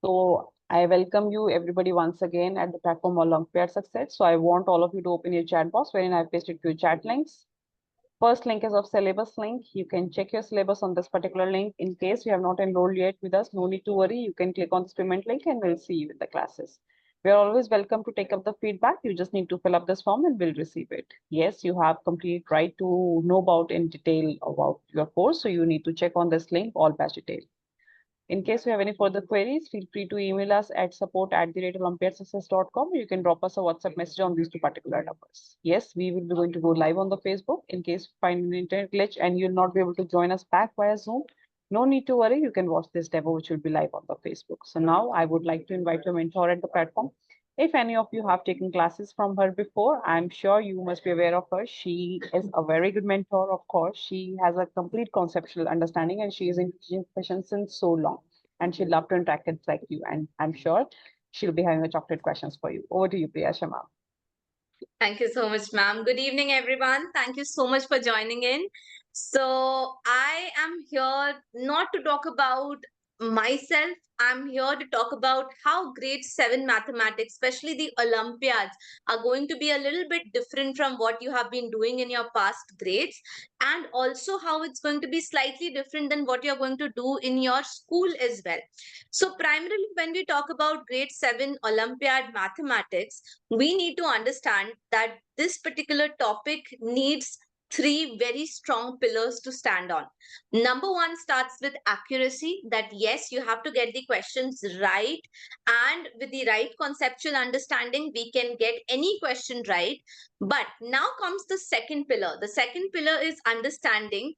So I welcome you everybody once again at the platform Olympiad Success. So I want all of you to open your chat box wherein I've pasted few chat links. First link is of syllabus link. You can check your syllabus on this particular link. In case you have not enrolled yet with us, no need to worry. You can click on this payment link and we'll see you in the classes. We are always welcome to take up the feedback. You just need to fill up this form and we'll receive it. Yes, you have complete right to know about in detail about your course. So you need to check on this link, all batch detail. In case you have any further queries, feel free to email us at support@olympiadsuccess.com. You can drop us a WhatsApp message on these two particular numbers. Yes, we will be going to go live on the Facebook. In case you find an internet glitch and you'll not be able to join us back via Zoom, no need to worry. You can watch this demo, which will be live on the Facebook. So now I would like to invite your mentor at the platform. If any of you have taken classes from her before, I'm sure you must be aware of her. She is a very good mentor, of course. She has a complete conceptual understanding and she is in teaching profession since so long. And she'd love to interact with like you. And I'm sure she'll be having a chocolate questions for you. Over to you, Priyasha ma'am. Thank you so much, ma'am. Good evening, everyone. Thank you so much for joining in. So, I am here not to talk about myself. I'm here to talk about how grade 7 mathematics, especially the Olympiads, are going to be a little bit different from what you have been doing in your past grades, and also how it's going to be slightly different than what you're going to do in your school as well. So, primarily, when we talk about grade 7 Olympiad mathematics, we need to understand that this particular topic needs three very strong pillars to stand on. Number one starts with accuracy, that yes, you have to get the questions right, and with the right conceptual understanding, we can get any question right. But now comes the second pillar. The second pillar is understanding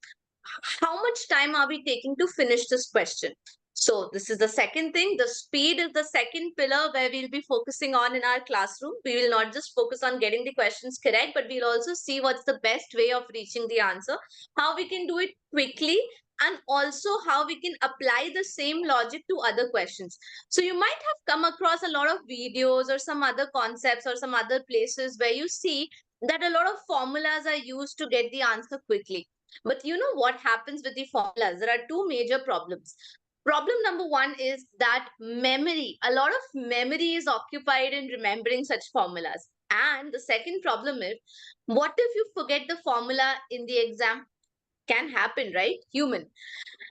how much time are we taking to finish this question. So this is the second thing. The speed is the second pillar where we'll be focusing on in our classroom. We will not just focus on getting the questions correct, but we'll also see what's the best way of reaching the answer, how we can do it quickly, and also how we can apply the same logic to other questions. So you might have come across a lot of videos or some other concepts or some other places where you see that a lot of formulas are used to get the answer quickly. But you know what happens with the formulas? There are two major problems. Problem number one is that memory, a lot of memory is occupied in remembering such formulas. And the second problem is, what if you forget the formula in the exam? Can happen, right? Human.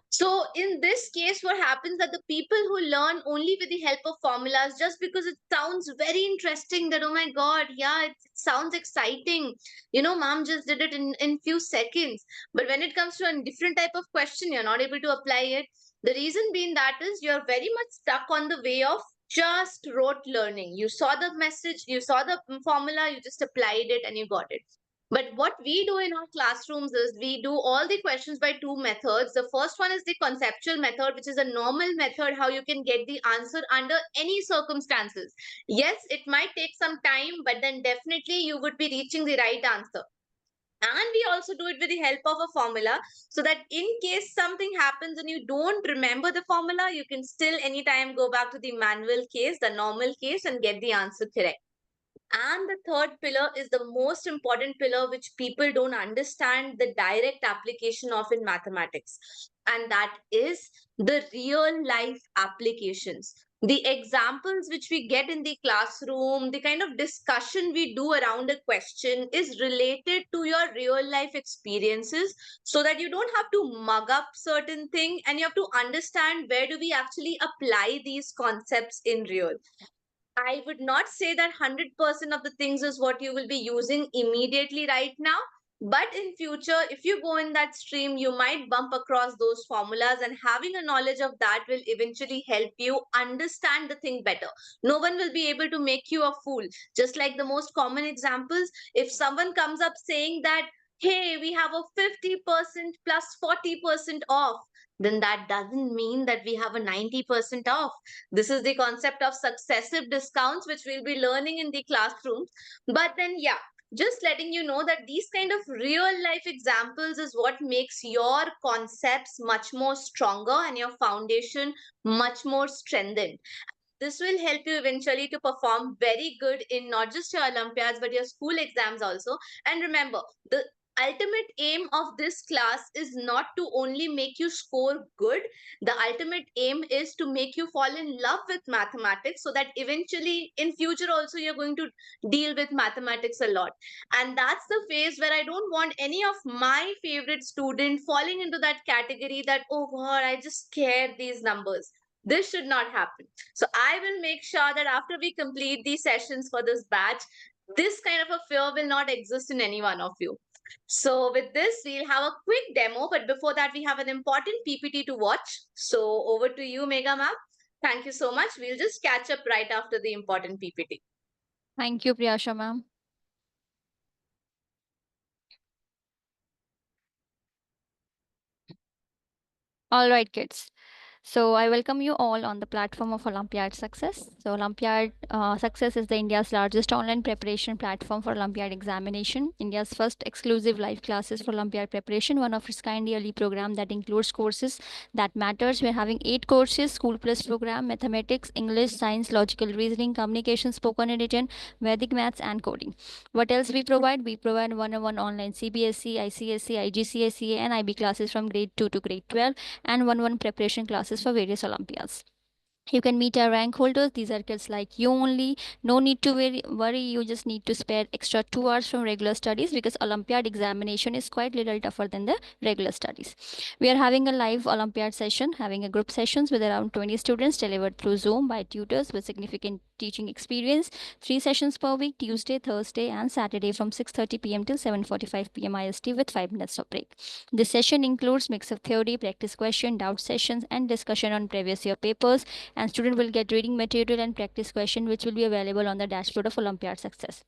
So in this case, what happens that the people who learn only with the help of formulas, just because it sounds very interesting that, oh my God, yeah, it sounds exciting. You know, mom just did it in few seconds. But when it comes to a different type of question, you're not able to apply it. The reason being that is you're very much stuck on the way of just rote learning. You saw the message, you saw the formula, you just applied it and you got it. But what we do in our classrooms is we do all the questions by two methods. The first one is the conceptual method, which is a normal method how you can get the answer under any circumstances. Yes, it might take some time, but then definitely you would be reaching the right answer. And we also do it with the help of a formula, so that in case something happens and you don't remember the formula, you can still anytime go back to the manual case, the normal case, and get the answer correct. And the third pillar is the most important pillar, which people don't understand the direct application of in mathematics. And that is the real life applications. The examples which we get in the classroom, the kind of discussion we do around a question is related to your real life experiences, so that you don't have to mug up certain thing and you have to understand where do we actually apply these concepts in real. I would not say that 100% of the things is what you will be using immediately right now. But in future, if you go in that stream, you might bump across those formulas, and having a knowledge of that will eventually help you understand the thing better. No one will be able to make you a fool. Just like the most common examples, if someone comes up saying that, hey, we have a 50% plus 40% off, then that doesn't mean that we have a 90% off. This is the concept of successive discounts, which we'll be learning in the classrooms. But then, yeah, just letting you know that these kind of real life examples is what makes your concepts much more stronger and your foundation much more strengthened. This will help you eventually to perform very good in not just your Olympiads, but your school exams also. And remember, the ultimate aim of this class is not to only make you score good. The ultimate aim is to make you fall in love with mathematics, so that eventually in future also you're going to deal with mathematics a lot. And that's the phase where I don't want any of my favorite student falling into that category that, oh god, I just scared these numbers. This should not happen. So I will make sure that after we complete these sessions for this batch, this kind of a fear will not exist in any one of you. So with this, we'll have a quick demo, but before that, we have an important PPT to watch. So over to you, Mega Ma'am. Thank you so much. We'll just catch up right after the important PPT. Thank you, Priyasha ma'am. All right, kids. So I welcome you all on the platform of Olympiad Success. So Olympiad Success is the India's largest online preparation platform for Olympiad examination. India's first exclusive live classes for Olympiad preparation, one of its kind yearly program that includes courses that matters. We're having 8 courses: School Plus program, mathematics, English, science, logical reasoning, communication, spoken and written, Vedic maths, and coding. What else we provide? We provide one-on-one online CBSE, ICSE, IGCSE, and IB classes from grade 2 to grade 12, and one preparation classes for various Olympiads. You can meet our rank holders. These are kids like you only. No need to worry. You just need to spare extra 2 hours from regular studies, because Olympiad examination is quite little tougher than the regular studies. We are having a live Olympiad session, having a group sessions with around 20 students delivered through Zoom by tutors with significant teaching experience. 3 sessions per week: Tuesday, Thursday, and Saturday from 6:30 p.m. till 7:45 p.m. IST with 5 minutes of break. This session includes mix of theory, practice question, doubt sessions, and discussion on previous year papers, and student will get reading material and practice question which will be available on the dashboard of Olympiad Success.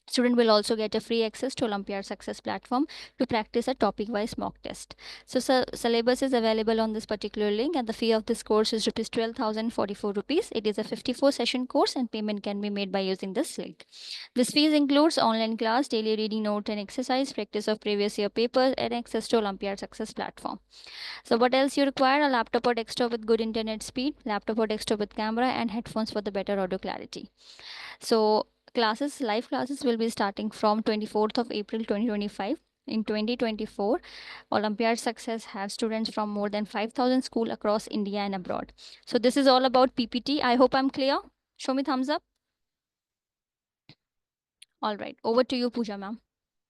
Student will also get a free access to Olympiad Success platform to practice a topic-wise mock test. So syllabus is available on this particular link, and the fee of this course is rupees 12,044 rupees. It is a 54 session course, and payment can be made by using this link. This fees includes online class, daily reading note and exercise, practice of previous year papers, and access to Olympiad Success platform. So what else you require? A laptop or desktop with good internet speed, laptop or desktop with camera, and headphones for the better audio clarity. So live classes will be starting from 24th of April 2025. In 2024, Olympiad Success has students from more than 5,000 schools across India and abroad. So this is all about PPT. I hope I'm clear. Show me thumbs up. All right, over to you, Pooja ma'am.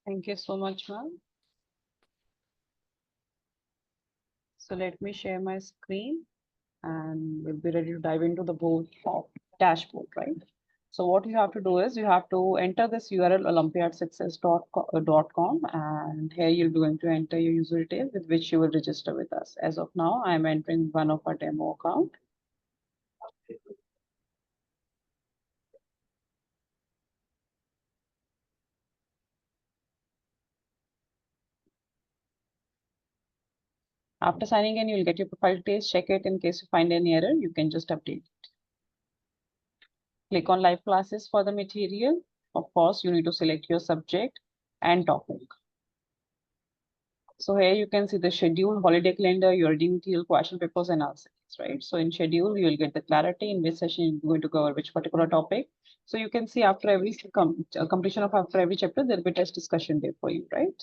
Thank you so much, ma'am. So let me share my screen and we'll be ready to dive into the board of dashboard, right? So what you have to do is you have to enter this URL olympiadsuccess.com, and here you'll be going to enter your user detail with which you will register with us. As of now, I'm entering one of our demo account. After signing in, you'll get your profile details. Check it. In case you find any error, you can just update it. Click on live classes for the material. Of course, you need to select your subject and topic. So here you can see the schedule, holiday calendar, your reading material, question papers, and answers, right? So in schedule, you will get the clarity in which session you're going to cover which particular topic. So you can see after every completion of after every chapter, there will be test discussion day for you, right?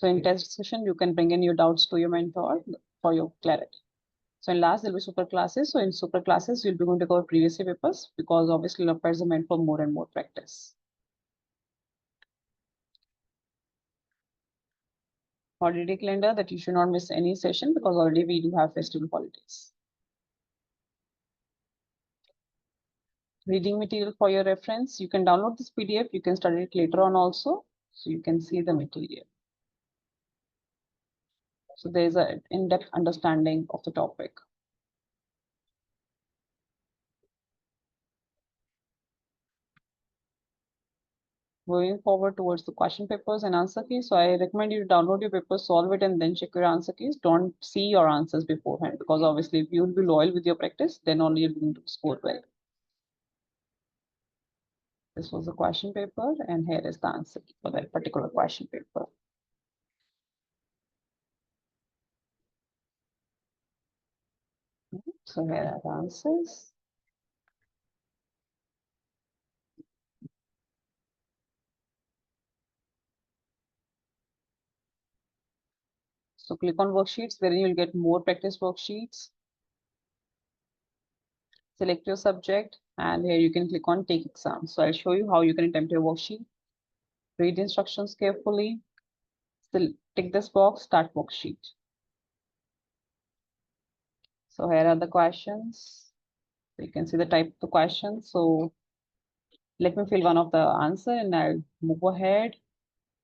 So in test discussion, you can bring in your doubts to your mentor for your clarity. So in last, there will be super classes. So in super classes, you'll be going to cover previous year papers, because obviously papers are meant for more and more practice. Holiday calendar, that you should not miss any session because already we do have festival holidays. Reading material for your reference. You can download this PDF. You can study it later on also. So you can see the material. So there is an in-depth understanding of the topic. Moving forward towards the question papers and answer keys. So I recommend you to download your papers, solve it, and then check your answer keys. Don't see your answers beforehand, because obviously if you will be loyal with your practice, then only you're going to score well. This was the question paper, and here is the answer key for that particular question paper. So here are the answers. So click on worksheets, wherein you'll get more practice worksheets. Select your subject, and here you can click on take exam. So I'll show you how you can attempt your worksheet. Read the instructions carefully. Still tick this box, start worksheet. So here are the questions. You can see the type of the question. So let me fill one of the answer and I'll move ahead.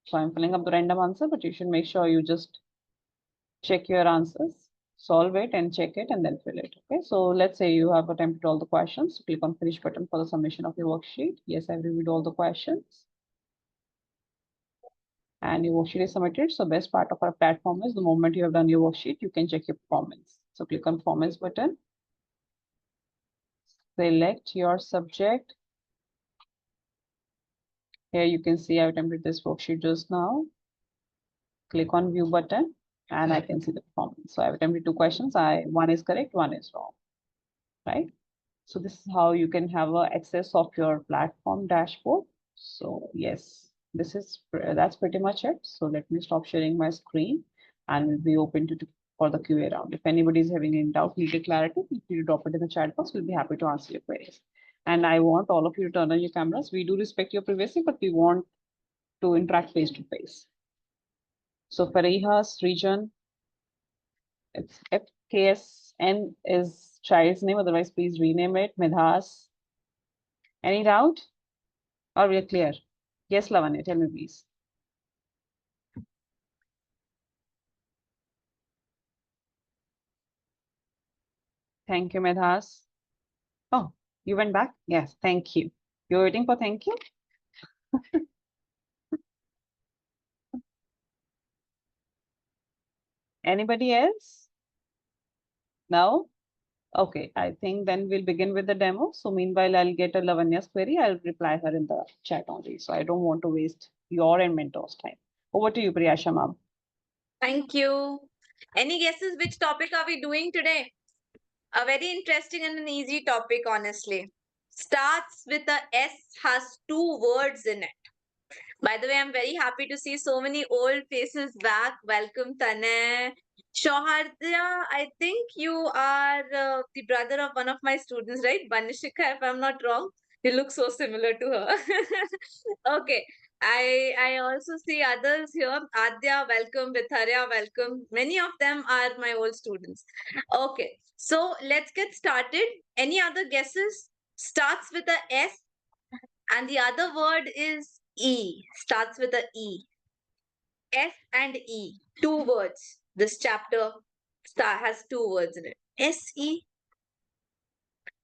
So I'm filling up the random answer, but you should make sure you just check your answers, solve it and check it and then fill it. Okay, so let's say you have attempted all the questions. Click on finish button for the submission of your worksheet. Yes, I've reviewed all the questions. And your worksheet is submitted. So best part of our platform is the moment you have done your worksheet, you can check your performance. So click on performance button. Select your subject. Here you can see I've attempted this worksheet just now. Click on view button and I can see the performance. So I've attempted 2 questions. One is correct, one is wrong, right? So this is how you can have access of your platform dashboard. So yes, that's pretty much it. So let me stop sharing my screen and we'll be open for the QA round. If anybody is having any doubt, needed clarity, feel free to drop it in the chat box. We'll be happy to answer your queries. And I want all of you to turn on your cameras. We do respect your privacy, but we want to interact face to face. So Fariha's region, it's FKSN is child's name, otherwise please rename it. Midhas. Any doubt? Or we are clear? Yes, Lavanya, tell me please. Thank you, Midhas. Oh, you went back? Yes, thank you. You're waiting for thank you? Anybody else? No? Okay, I think then we'll begin with the demo. So meanwhile, I'll get a Lavanya's query. I'll reply her in the chat only. So I don't want to waste your and mentor's time. Over to you, Priyasha ma'am. Thank you. Any guesses which topic are we doing today? A very interesting and an easy topic, honestly. Starts with a S, has 2 words in it. By the way, I'm very happy to see so many old faces back. Welcome, Tanay. Shohardya, I think you are the brother of one of my students, right? Banishika, if I'm not wrong. You look so similar to her. Okay. I also see others here. Adya, welcome. Vitharya, welcome. Many of them are my old students. Okay. So let's get started. Any other guesses? Starts with a S and the other word is E. Starts with a E. S and E. 2 words. This chapter has 2 words in it. SE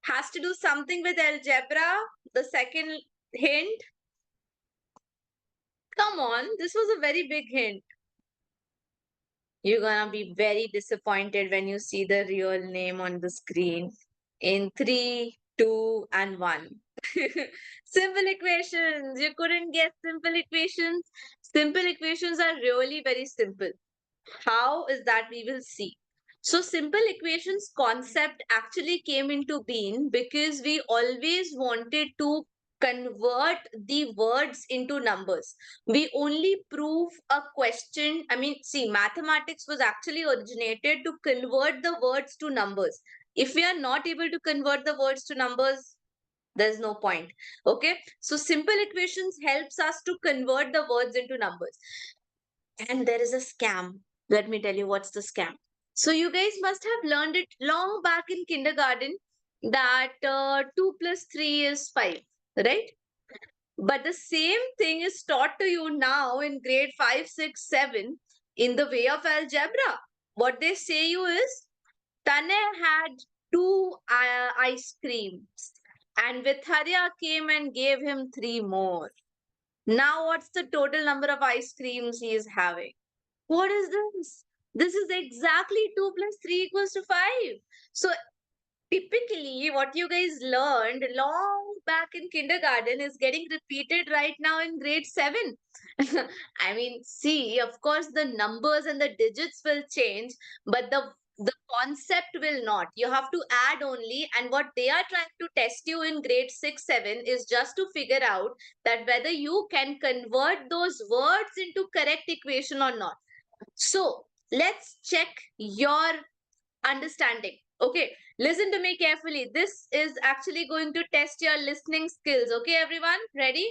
has to do something with algebra. The second hint. Come on, this was a very big hint. You're gonna be very disappointed when you see the real name on the screen. In 3, 2, and 1. Simple equations. You couldn't guess simple equations. Simple equations are really very simple. How is that we will see. So simple equations concept actually came into being because we always wanted to convert the words into numbers. We only prove a question. I mean, see, mathematics was actually originated to convert the words to numbers. If we are not able to convert the words to numbers, there's no point. Okay, so simple equations helps us to convert the words into numbers. And there is a scam. Let me tell you what's the scam. So you guys must have learned it long back in kindergarten that 2 plus 3 is 5, right? But the same thing is taught to you now in grade 5, 6, 7 in the way of algebra. What they say you is, Tane had 2 ice creams and Vitharya came and gave him 3 more. Now what's the total number of ice creams he is having? What is this? This is exactly 2 plus 3 equals to 5. So typically what you guys learned long back in kindergarten is getting repeated right now in grade 7. I mean, see, of course the numbers and the digits will change, but the concept will not. You have to add only, and what they are trying to test you in grade 6 7 is just to figure out that whether you can convert those words into correct equation or not. So let's check your understanding. Okay, listen to me carefully. This is actually going to test your listening skills. Okay, everyone, ready?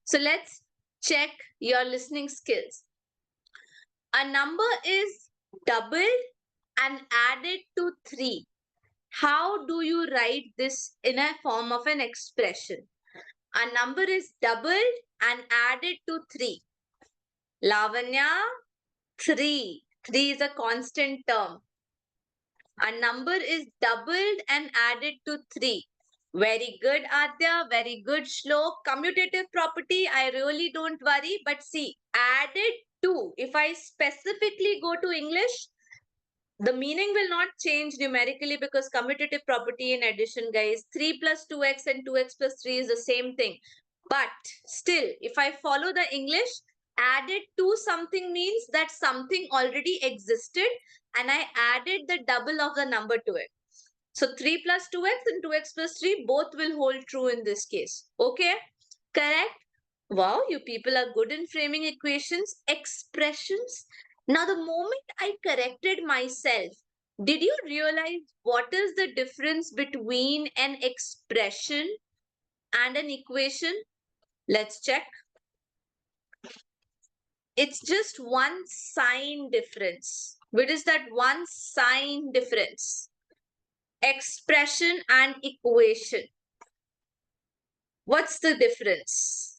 So let's check your listening skills. A number is doubled and added to 3. How do you write this in a form of an expression? A number is doubled and added to 3. Lavanya, 3. 3 is a constant term. A number is doubled and added to 3. Very good, Adya. Very good, Shlok. Commutative property, I really don't worry. But see, added to, if I specifically go to English, the meaning will not change numerically because commutative property in addition, guys, 3 plus 2x and 2x plus 3 is the same thing. But still, if I follow the English, added to something means that something already existed and I added the double of the number to it. So 3 plus 2x and 2x plus 3 both will hold true in this case. Okay, correct? Wow, you people are good in framing equations, expressions. Now, the moment I corrected myself, did you realize what is the difference between an expression and an equation? Let's check. It's just one sign difference. What is that one sign difference? Expression and equation. What's the difference?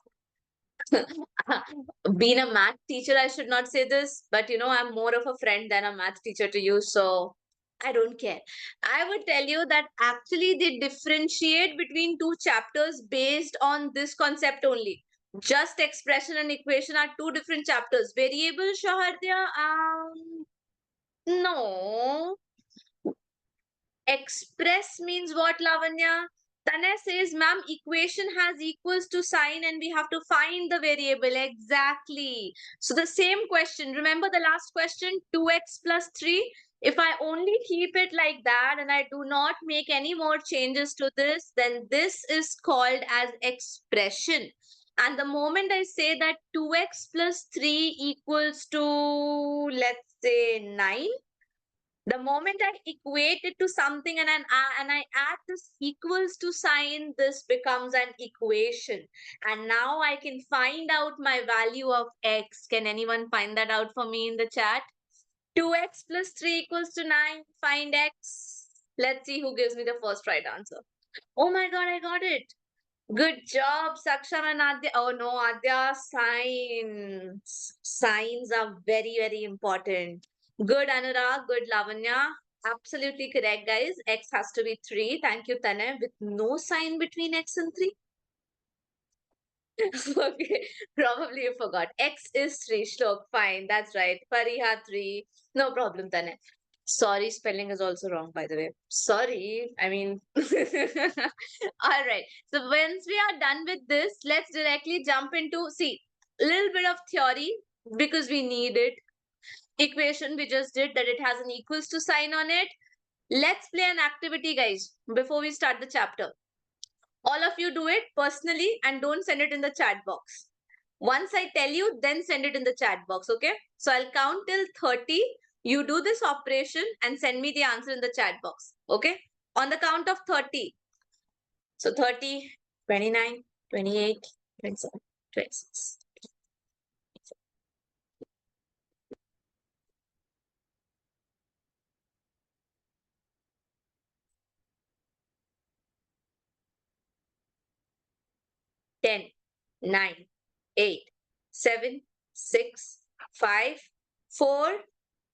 Being a math teacher, I should not say this, but I'm more of a friend than a math teacher to you, so I don't care. I would tell you that actually they differentiate between two chapters based on this concept only. Just expression and equation are two different chapters. Variable, Shahardya, no. Express means what, Lavanya? Tanay says, ma'am, equation has equals to sign and we have to find the variable. Exactly. So the same question, remember the last question, 2x plus 3? If I only keep it like that and I do not make any more changes to this, then this is called as expression. And the moment I say that 2x plus 3 equals to, let's say, 9, the moment I equate it to something and I add this equals to sign, this becomes an equation. And now I can find out my value of x. Can anyone find that out for me in the chat? 2x plus 3 equals to 9. Find x. Let's see who gives me the first right answer. Oh my god, I got it. Good job, Saksham and Adya. Oh no, Adya, signs. Signs are very, very important. Good, Anurag. Good, Lavanya. Absolutely correct, guys. X has to be 3. Thank you, Tanay. With no sign between X and 3. Okay, probably you forgot. X is 3. Shlok, fine. That's right. Pariha 3. No problem, Tanay. Sorry, spelling is also wrong, by the way. Sorry. I mean, all right. So once we are done with this, let's directly jump into, see, a little bit of theory because we need it. Equation we just did that it has an equals to sign on it. Let's play an activity, guys, before we start the chapter. All of you do it personally and don't send it in the chat box. Once I tell you, then send it in the chat box, okay? So I'll count till 30. You do this operation and send me the answer in the chat box, okay? On the count of 30. So 30, 29, 28, 27, 26. 10, 9, 8, 7, 6, 5, 4,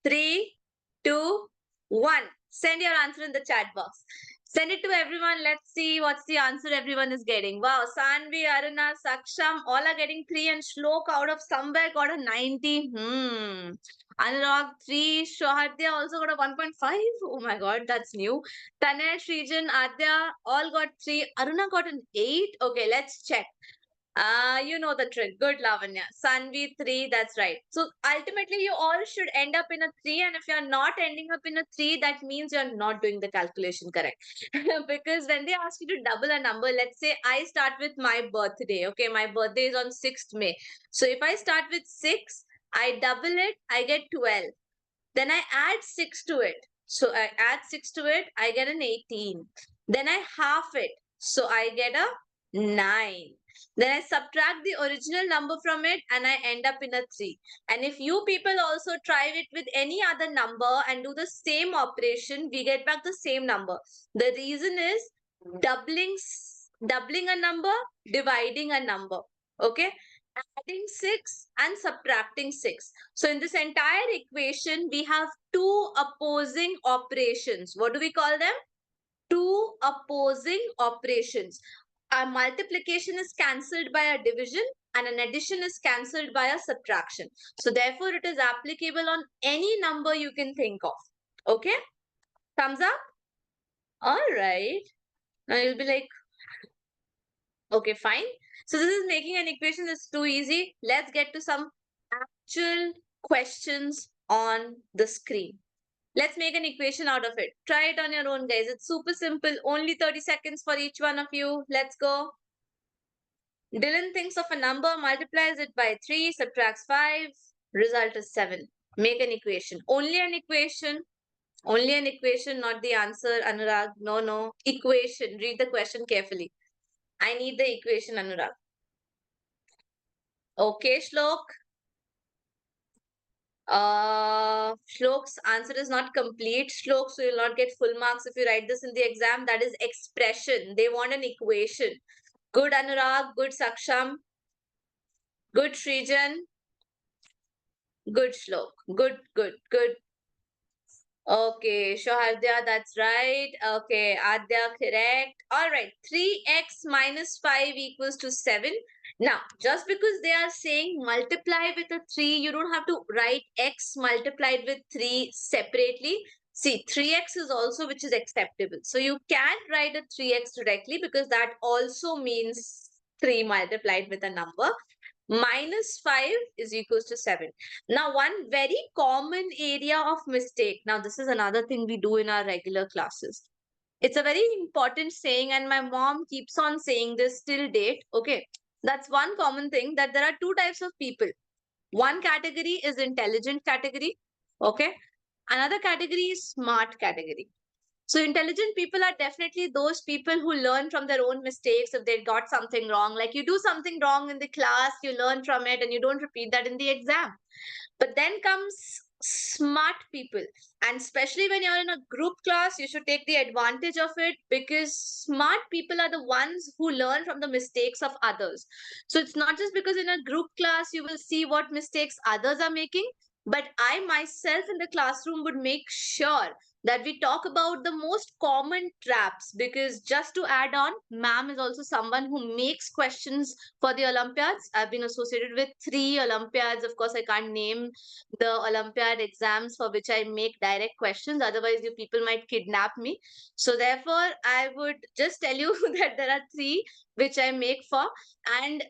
3, 2, 1. Send your answer in the chat box. Send it to everyone. Let's see what's the answer everyone is getting. Wow, Sanvi, Aruna, Saksham, all are getting 3 and Shlok out of somewhere got a 90. Anurag 3, Shohadya also got a 1.5. Oh my god, that's new. Tanesh, Srijan, Adya all got 3. Aruna got an 8. Okay, let's check. You know the trick. Good, Lavanya. Sanvi 3, that's right. So ultimately, you all should end up in a 3. And if you're not ending up in a 3, that means you're not doing the calculation correct. Because when they ask you to double a number, let's say I start with my birthday. Okay, my birthday is on 6th May. So if I start with 6, I double it, I get 12. Then I add 6 to it. So I add 6 to it, I get an 18. Then I half it. So I get a 9. Then I subtract the original number from it and I end up in a 3. And if you people also try it with any other number and do the same operation, we get back the same number. The reason is doubling a number, dividing a number. Okay? Adding 6 and subtracting 6. So in this entire equation, we have two opposing operations. What do we call them? Two opposing operations. A multiplication is cancelled by a division and an addition is cancelled by a subtraction. So therefore, it is applicable on any number you can think of. Okay? Thumbs up? All right. Now you'll be like, okay, fine. So this is making an equation that's too easy. Let's get to some actual questions on the screen. Let's make an equation out of it. Try it on your own, guys. It's super simple. Only 30 seconds for each one of you. Let's go. Dylan thinks of a number, multiplies it by 3, subtracts 5. Result is 7. Make an equation. Only an equation. Only an equation, not the answer, Anurag. No. Equation. Read the question carefully. I need the equation, Anurag. Okay, Shlok. Shlok's answer is not complete, Shlok, so you'll not get full marks if you write this in the exam. That is expression. They want an equation. Good, Anurag. Good, Saksham. Good, Srijan. Good, Shlok. Good. Okay, Shohardya, that's right. Okay, Adya, correct. All right, 3x minus 5 equals to 7. Now, just because they are saying multiply with a 3, you don't have to write x multiplied with 3 separately. See, 3x is also which is acceptable. So you can write a 3x directly because that also means 3 multiplied with a number. Minus 5 is equals to 7. Now, one very common area of mistake. Now, this is another thing we do in our regular classes. It's a very important saying, and my mom keeps on saying this till date. Okay, that's one common thing, that there are two types of people. One category is intelligent category. Okay, another category is smart category. So intelligent people are definitely those people who learn from their own mistakes if they got something wrong. Like you do something wrong in the class, you learn from it and you don't repeat that in the exam. But then comes smart people. And especially when you're in a group class, you should take the advantage of it because smart people are the ones who learn from the mistakes of others. So it's not just because in a group class you will see what mistakes others are making, but I myself in the classroom would make sure that we talk about the most common traps, because just to add on, ma'am is also someone who makes questions for the Olympiads. I've been associated with 3 Olympiads. Of course, I can't name the Olympiad exams for which I make direct questions. Otherwise, you people might kidnap me. So therefore, I would just tell you that there are 3 which I make for. And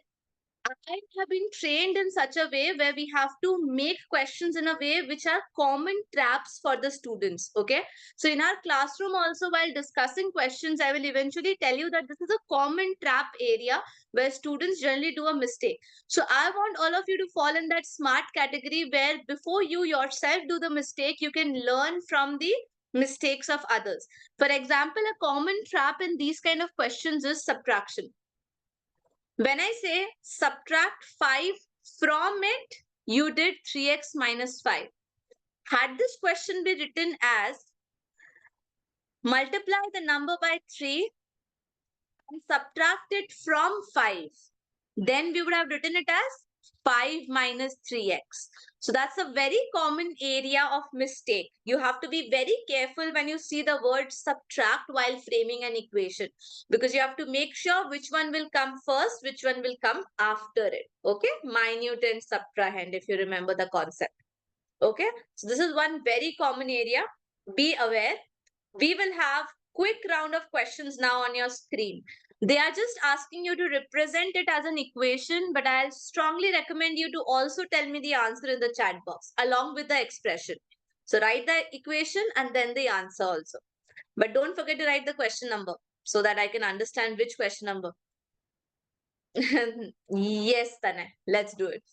I have been trained in such a way where we have to make questions in a way which are common traps for the students. Okay. So in our classroom also, while discussing questions, I will eventually tell you that this is a common trap area where students generally do a mistake. So I want all of you to fall in that smart category where before you yourself do the mistake, you can learn from the mistakes of others. For example, a common trap in these kind of questions is subtraction. When I say subtract 5 from it, you did 3x minus 5. Had this question be written as multiply the number by 3 and subtract it from 5, then we would have written it as 5 minus 3x. So that's a very common area of mistake. You have to be very careful when you see the word subtract while framing an equation, because you have to make sure which one will come first, which one will come after it. Okay, minute and subtrahend, if you remember the concept. Okay, so this is one very common area. Be aware. We will have quick round of questions now on your screen. They are just asking you to represent it as an equation, but I'll strongly recommend you to also tell me the answer in the chat box along with the expression. So write the equation and then the answer also. But don't forget to write the question number so that I can understand which question number. Yes, Tanay, let's do it.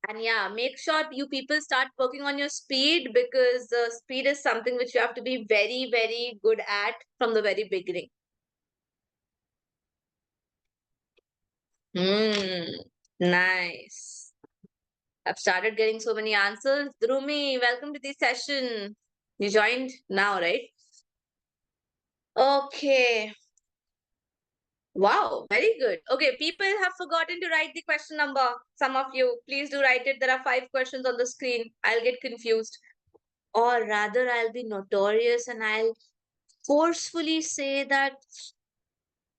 And yeah, make sure you people start working on your speed, because speed is something which you have to be very, very good at from the very beginning. Nice. I've started getting so many answers. Drumi, welcome to the session. You joined now, right? Okay. Wow, very good. Okay, people have forgotten to write the question number. Some of you, please do write it. There are 5 questions on the screen. I'll get confused. Or rather, I'll be notorious and I'll forcefully say that,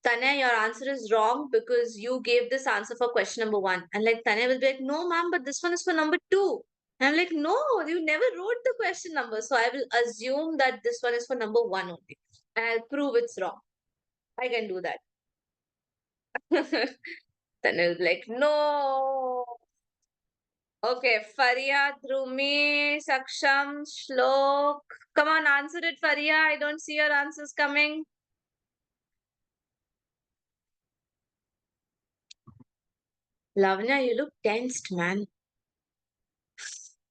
Tanya, your answer is wrong because you gave this answer for question number 1. And like Tanya will be like, no, ma'am, but this one is for number 2. And I'm like, no, you never wrote the question number. So I will assume that this one is for number 1 only. And I'll prove it's wrong. I can do that. Then it'll be like, no. Okay, Faria, Drumi, Saksham, Shlok. Come on, answer it, Faria. I don't see your answers coming. Lavanya, you look tensed, man.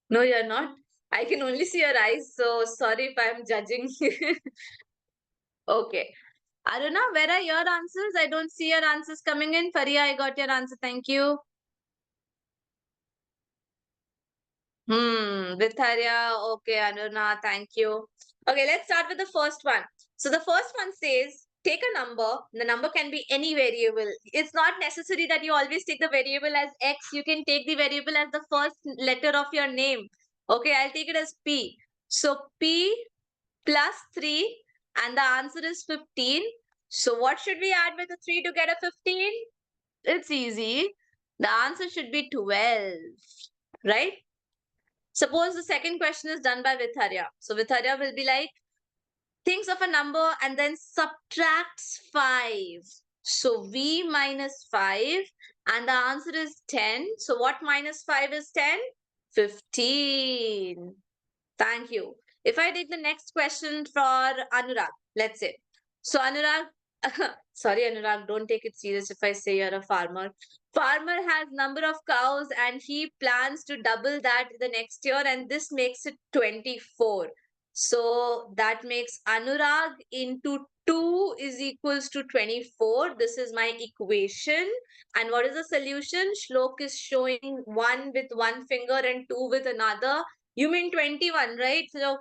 No, you're not. I can only see your eyes, so sorry if I'm judging. Okay. Aruna, where are your answers? I don't see your answers coming in. Faria, I got your answer. Thank you. Vitharia. Okay, Aruna, thank you. Okay, let's start with the first one. So the first one says, take a number. The number can be any variable. It's not necessary that you always take the variable as X. You can take the variable as the first letter of your name. Okay, I'll take it as P. So P plus 3, and the answer is 15. So what should we add with the 3 to get a 15? It's easy. The answer should be 12, right? Suppose the second question is done by Vitharia. So Vitharia will be like, thinks of a number and then subtracts 5. So V minus 5, and the answer is 10. So what minus 5 is 10? 15. Thank you. If I take the next question for Anurag, let's say. So Anurag, sorry Anurag, don't take it serious if I say you're a farmer. Farmer has number of cows and he plans to double that the next year, and this makes it 24. So that makes Anurag into 2 is equals to 24. This is my equation. And what is the solution? Shlok is showing 1 with one finger and 2 with another. You mean 21, right? So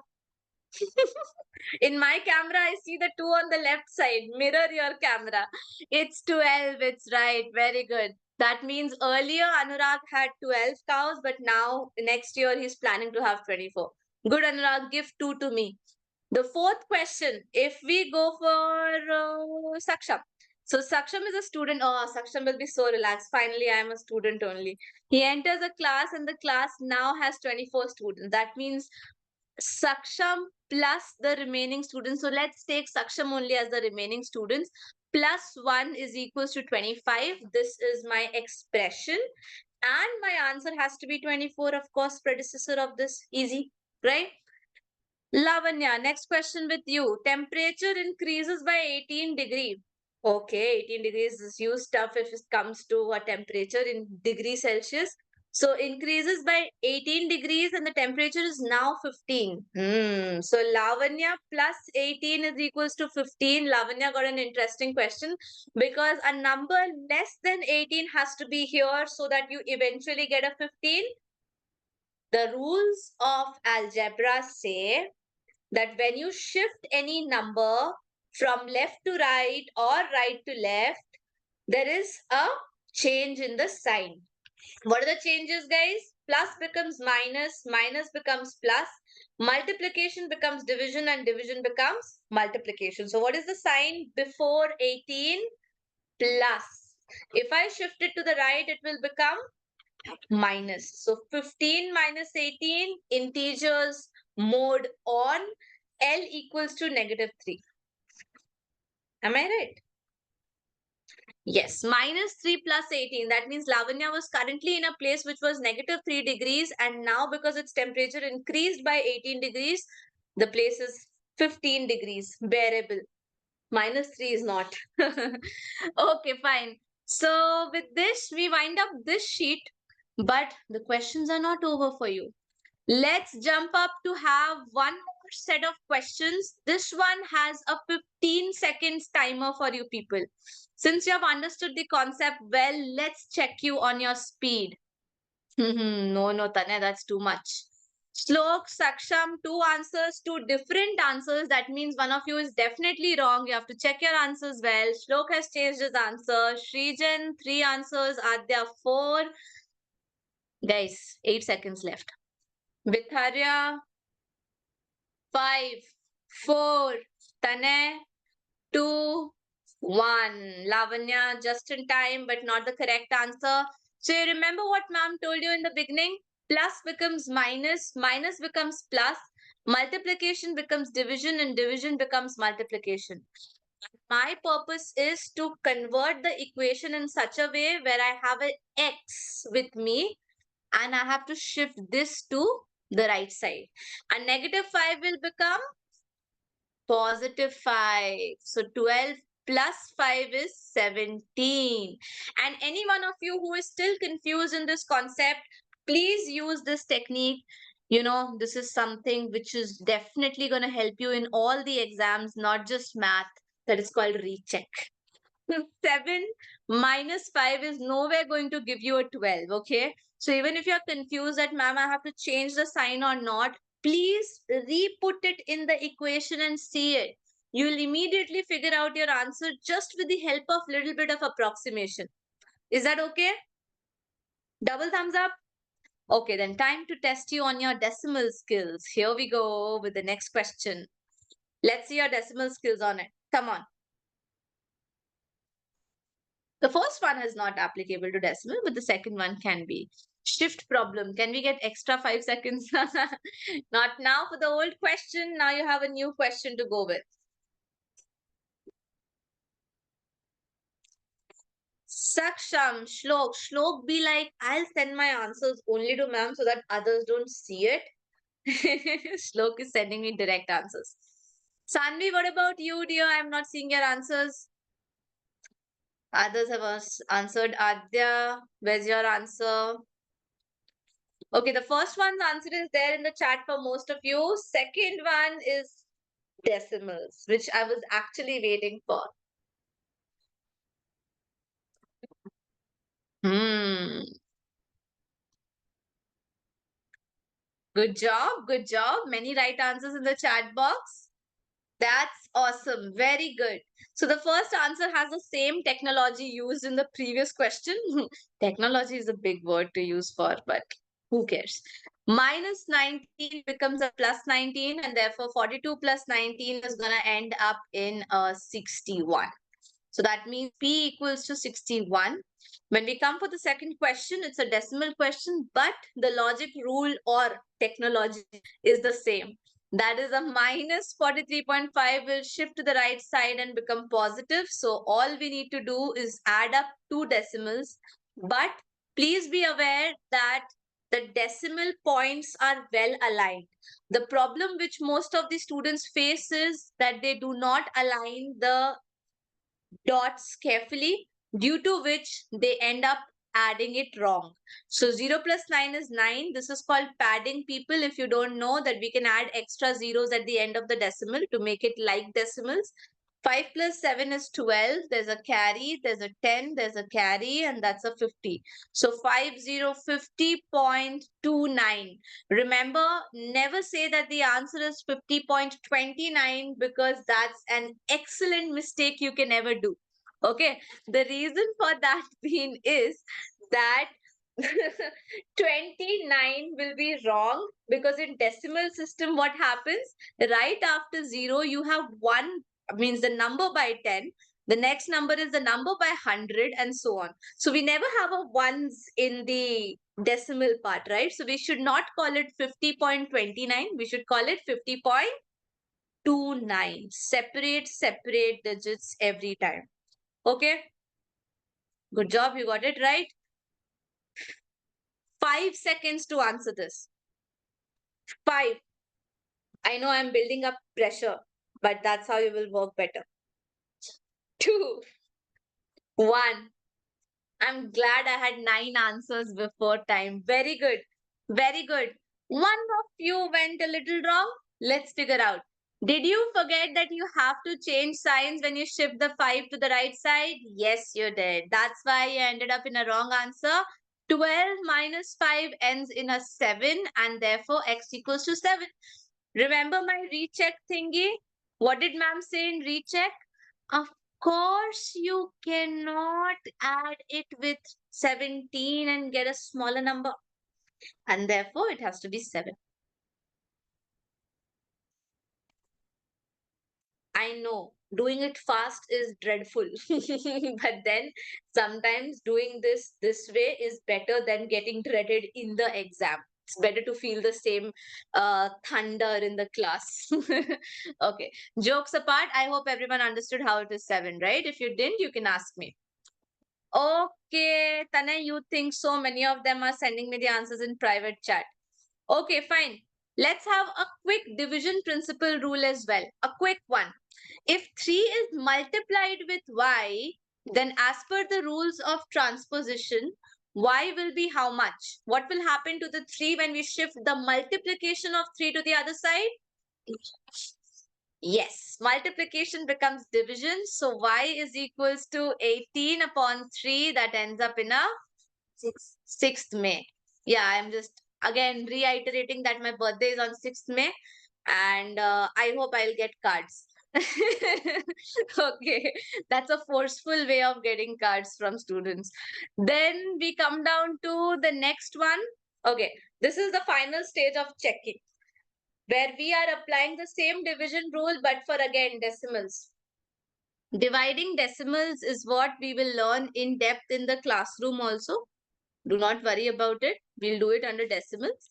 in my camera, I see the 2 on the left side. Mirror your camera. It's 12. It's right. Very good. That means earlier Anurag had 12 cows, but now next year he's planning to have 24. Good, Anurag. Give 2 to me. The fourth question, if we go for Saksham. So Saksham is a student. Oh, Saksham will be so relaxed. Finally, I am a student only. He enters a class and the class now has 24 students. That means Saksham plus the remaining students. So let's take Saksham only as the remaining students. Plus 1 is equals to 25. This is my expression. And my answer has to be 24, of course, predecessor of this. Easy, right? Lavanya, next question with you. Temperature increases by 18 degree. Okay, 18 degrees is used stuff if it comes to a temperature in degrees Celsius. So increases by 18 degrees and the temperature is now 15. So Lavanya plus 18 is equals to 15. Lavanya got an interesting question because a number less than 18 has to be here so that you eventually get a 15. The rules of algebra say that when you shift any number from left to right or right to left, there is a change in the sign. What are the changes, guys? Plus becomes minus, minus becomes plus, multiplication becomes division, and division becomes multiplication. So what is the sign before 18? Plus. If I shift it to the right, it will become minus. So 15 minus 18, integers mode on, L equals to -3. Am I right? Yes, -3 plus 18. That means Lavanya was currently in a place which was -3 degrees, and now because its temperature increased by 18 degrees, the place is 15 degrees, bearable. -3 is not. Okay, fine. So with this, we wind up this sheet. But the questions are not over for you. Let's jump up to have one more set of questions. This one has a 15 seconds timer for you people. Since you have understood the concept well, let's check you on your speed. No, Tanya, that's too much. Slok, Saksham, two answers, two different answers. That means one of you is definitely wrong. You have to check your answers well. Shlok has changed his answer. Shrijan, three answers. Adya, four. Guys, 8 seconds left. Vitharya, 5, 4. Tanay, 2, 1. Lavanya, just in time, but not the correct answer. So you remember what ma'am told you in the beginning? Plus becomes minus, minus becomes plus, multiplication becomes division, and division becomes multiplication. My purpose is to convert the equation in such a way where I have an x with me and I have to shift this to the right side. And -5 will become +5. So 12 plus 5 is 17. And any one of you who is still confused in this concept, please use this technique. You know, this is something which is definitely going to help you in all the exams, not just math. That is called recheck. 7 minus 5 is nowhere going to give you a 12. Okay. So even if you're confused that, ma'am, I have to change the sign or not, please re-put it in the equation and see it. You'll immediately figure out your answer just with the help of little bit of approximation. Is that okay? Double thumbs up. Okay, then time to test you on your decimal skills. Here we go with the next question. Let's see your decimal skills on it. Come on. The first one is not applicable to decimal, but the second one can be. Shift problem. Can we get extra 5 seconds? Not now for the old question. Now you have a new question to go with. Saksham, Shlok. Shlok be like, I'll send my answers only to ma'am so that others don't see it. Shlok is sending me direct answers. Sanvi, what about you, dear? I'm not seeing your answers. Others have answered. Adya, where's your answer? Okay, the first one's answer is there in the chat for most of you. Second one is decimals, which I was actually waiting for. Good job, good job. Many right answers in the chat box. That's awesome. Very good. So the first answer has the same technology used in the previous question. Technology is a big word to use for, but who cares? -19 becomes a +19, and therefore 42 plus 19 is going to end up in 61. So that means P equals to 61. When we come for the second question, it's a decimal question, but the logic rule or technology is the same. That is a -43.5 will shift to the right side and become positive. So all we need to do is add up two decimals. But please be aware that the decimal points are well aligned. The problem which most of the students face is that they do not align the dots carefully, due to which they end up adding it wrong. So 0 plus 9 is 9. This is called padding, people. If you don't know that we can add extra zeros at the end of the decimal to make it like decimals. 5 plus 7 is 12. There's a carry, there's a 10, there's a carry, and that's a 50. So 5050.29. Remember, never say that the answer is 50.29 because that's an excellent mistake you can ever do. Okay, the reason for that being is that 29 will be wrong because in decimal system, what happens? Right after 0, you have 1, means the number by 10. The next number is the number by 100 and so on. So we never have a ones in the decimal part, right? So we should not call it 50.29. We should call it 50.29. Separate digits every time. Okay. Good job. You got it right. 5 seconds to answer this. 5. I know I'm building up pressure, but that's how you will work better. 2, 1. I'm glad I had 9 answers before time. Very good. Very good. One of you went a little wrong. Let's figure out. Did you forget that you have to change signs when you shift the 5 to the right side? Yes, you did. That's why you ended up in a wrong answer. 12 minus 5 ends in a 7 and therefore x equals to 7. Remember my recheck thingy? What did ma'am say in recheck? Of course, you cannot add it with 17 and get a smaller number. And therefore, it has to be 7. I know doing it fast is dreadful. But then sometimes doing this way is better than getting dreaded in the exam. It's better to feel the same thunder in the class. Okay. Jokes apart, I hope everyone understood how it is 7, right? If you didn't, you can ask me. Okay, Tanay, you think so? Many of them are sending me the answers in private chat. Okay, fine. Let's have a quick division principle rule as well. A quick one. If 3 is multiplied with y, then as per the rules of transposition, y will be how much? What will happen to the 3 when we shift the multiplication of 3 to the other side? Yes, multiplication becomes division. So y is equals to 18 upon 3. That ends up in a 6th May. Yeah, I'm just again reiterating that my birthday is on 6th May and I hope I'll get cards. Okay, that's a forceful way of getting cards from students. Then we come down to the next one. Okay, this is the final stage of checking where we are applying the same division rule but for again decimals. Dividing decimals is what we will learn in depth in the classroom also. Do not worry about it. We'll do it under decimals.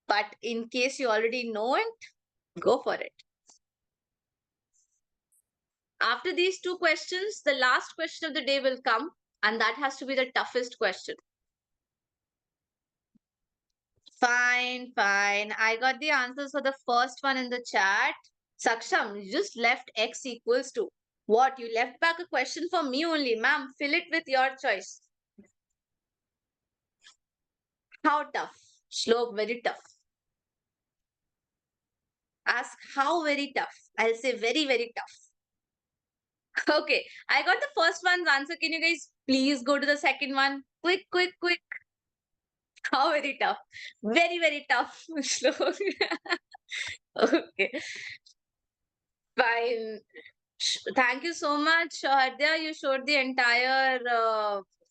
But in case you already know it, go for it. After these two questions, the last question of the day will come, and that has to be the toughest question. Fine, fine. I got the answers for the first one in the chat. Saksham, you just left x equals to. What? You left back a question for me only. Ma'am, fill it with your choice. How tough? Shlok, very tough. Ask how very tough. I'll say very, very tough. Okay, I got the first one's answer. Can you guys please go to the second one? Quick, quick, quick. How very tough. Very, very tough. Shlok. Okay, fine. Thank you so much, Hardya. You showed the entire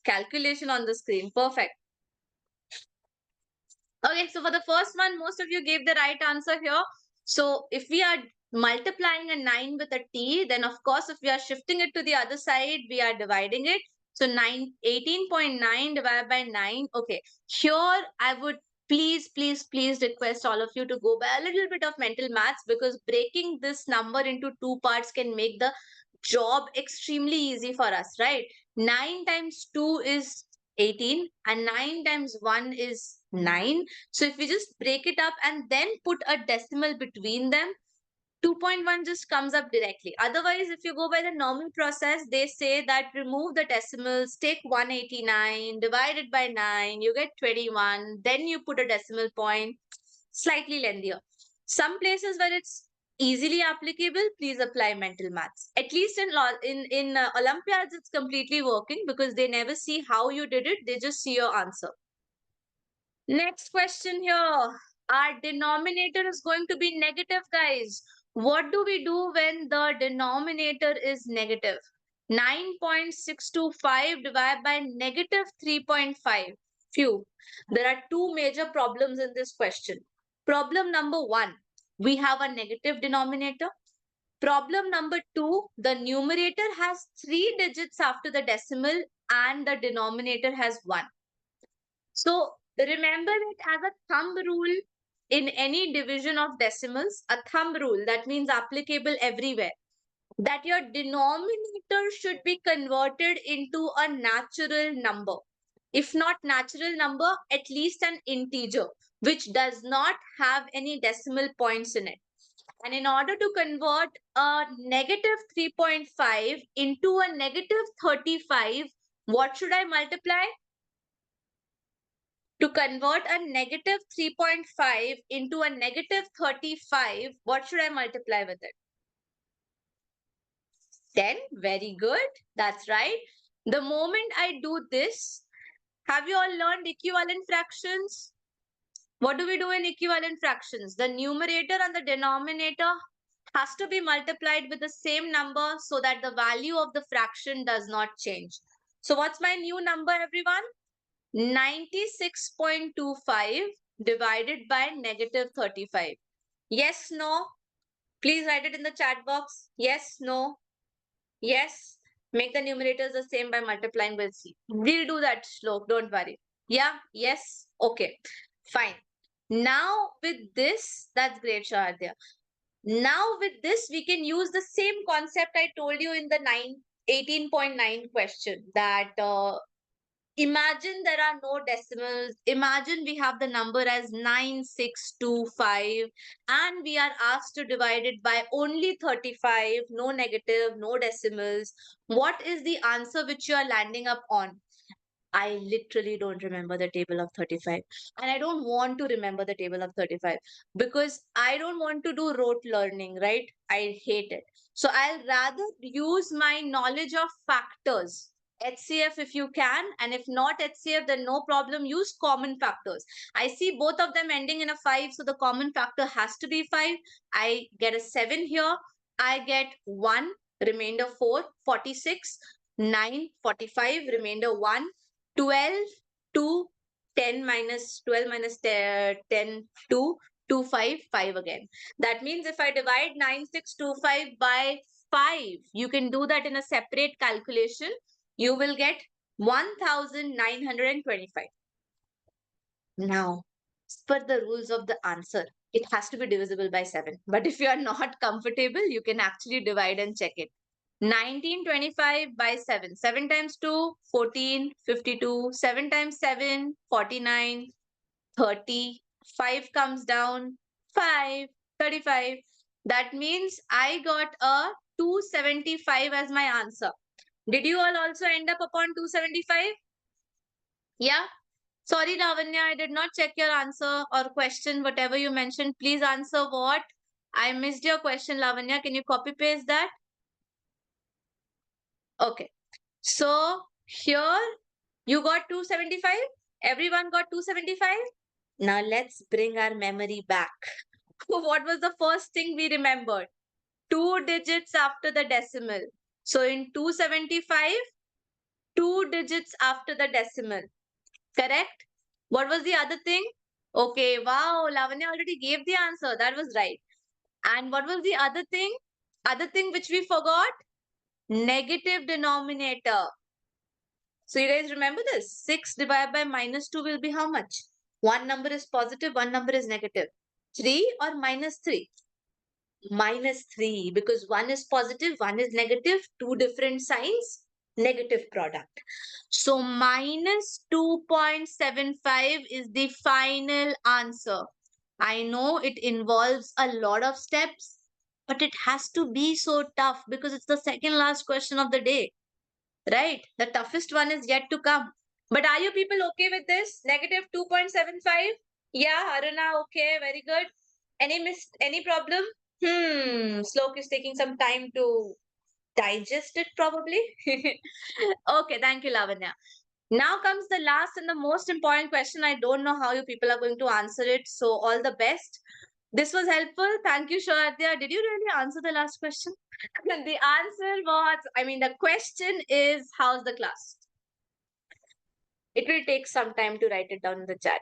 calculation on the screen. Perfect. Okay, so for the first one, most of you gave the right answer here. So if we are multiplying a 9 with a t, then of course, if we are shifting it to the other side, we are dividing it. So 18.9 divided by 9. Okay, here I would please request all of you to go by a little bit of mental maths because breaking this number into two parts can make the job extremely easy for us, right? 9 times 2 is 18 and 9 times 1 is 9. So if we just break it up and then put a decimal between them, 2.1 just comes up directly. Otherwise, if you go by the normal process, they say that remove the decimals, take 189, divide it by 9, you get 21, then you put a decimal point, slightly lengthier. Some places where it's easily applicable, please apply mental maths. At least in Olympiads, it's completely working because they never see how you did it. They just see your answer. Next question here. Our denominator is going to be negative, guys. What do we do when the denominator is negative? 9.625 divided by negative 3.5. Phew. There are two major problems in this question. Problem number one, we have a negative denominator. Problem number two, the numerator has 3 digits after the decimal and the denominator has 1. So remember it as a thumb rule in any division of decimals, a thumb rule that means applicable everywhere, that your denominator should be converted into a natural number. If not natural number, at least an integer, which does not have any decimal points in it. And in order to convert a negative 3.5 into a negative 35, What should I multiply? To convert a negative 3.5 into a negative 35, what should I multiply with it? 10. Very good. That's right. The moment I do this, have you all learned equivalent fractions? What do we do in equivalent fractions? The numerator and the denominator has to be multiplied with the same number so that the value of the fraction does not change. So what's my new number, everyone? 96.25 divided by negative 35. Yes, no? Please write it in the chat box. Yes, no? Yes. Make the numerators the same by multiplying with C. We'll do that, Shlok. Don't worry. Yeah? Yes? Okay. Fine. Now with this, that's great, Shahadya. Now with this, we can use the same concept I told you in the 18.9 question that imagine there are no decimals. Imagine we have the number as 9625 and we are asked to divide it by only 35, no negative, no decimals. What is the answer which you are landing up on? I literally don't remember the table of 35. And I don't want to remember the table of 35 because I don't want to do rote learning, right? I hate it. So I'll rather use my knowledge of factors. HCF if you can, and if not HCF, then no problem. Use common factors. I see both of them ending in a 5, so the common factor has to be 5. I get a 7 here. I get 1, remainder 4, 46, 9, 45, remainder 1. 12, 2, 10 minus 12 minus 10, 2, 2, 5, 5 again. That means if I divide 9625 by 5, you can do that in a separate calculation. You will get 1925. Now, as per the rules of the answer, it has to be divisible by 7. But if you are not comfortable, you can actually divide and check it. 1925 by 7. 7 times 2, 14, 52. 7 times 7, 49, 30. 5 comes down, 5, 35. That means I got a 275 as my answer. Did you all also end up upon 275? Yeah? Sorry, Lavanya, I did not check your answer or question, whatever you mentioned. Please answer what? I missed your question, Lavanya. Can you copy paste that? Okay. So here you got 275. Everyone got 275. Now let's bring our memory back. What was the first thing we remembered? 2 digits after the decimal. So in 275, 2 digits after the decimal. Correct? What was the other thing? Okay, wow, Lavanya already gave the answer. That was right. And what was the other thing? Other thing which we forgot? Negative denominator. So you guys remember this? 6 divided by minus 2 will be how much? One number is positive, one number is negative. 3 or minus 3? Minus 3 because one is positive, one is negative, two different signs, negative product. So minus 2.75 is the final answer. I know it involves a lot of steps, but it has to be so tough because it's the second last question of the day. Right? The toughest one is yet to come. But are you people okay with this? Negative 2.75? Yeah, Aruna, okay, very good. Any problem? Slok is taking some time to digest it probably. Okay, thank you, Lavanya. Now comes the last and the most important question. I don't know how you people are going to answer it. So all the best. This was helpful. Thank you, Shradya. Did you really answer the last question? The answer was, the question is, how's the class? It will take some time to write it down in the chat.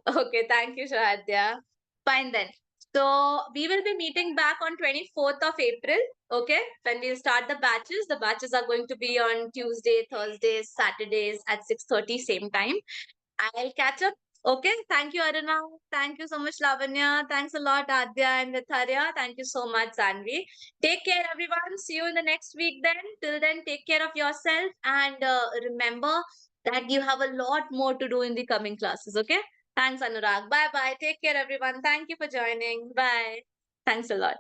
Okay, thank you, Shradya. Fine then. So we will be meeting back on 24th of April. Okay, when we'll start the batches. The batches are going to be on Tuesday, Thursdays, Saturdays at 6:30 same time. I'll catch up. Okay, thank you, Aruna. Thank you so much, Lavanya. Thanks a lot, Adya and Vitharya. Thank you so much, Sanvi. Take care, everyone. See you in the next week then. Till then, take care of yourself and remember that you have a lot more to do in the coming classes. Okay, thanks, Anurag. Bye bye. Take care, everyone. Thank you for joining. Bye. Thanks a lot.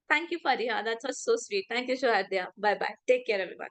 Thank you, Fariha. That was so sweet. Thank you, Shuhadya. Bye bye. Take care, everyone.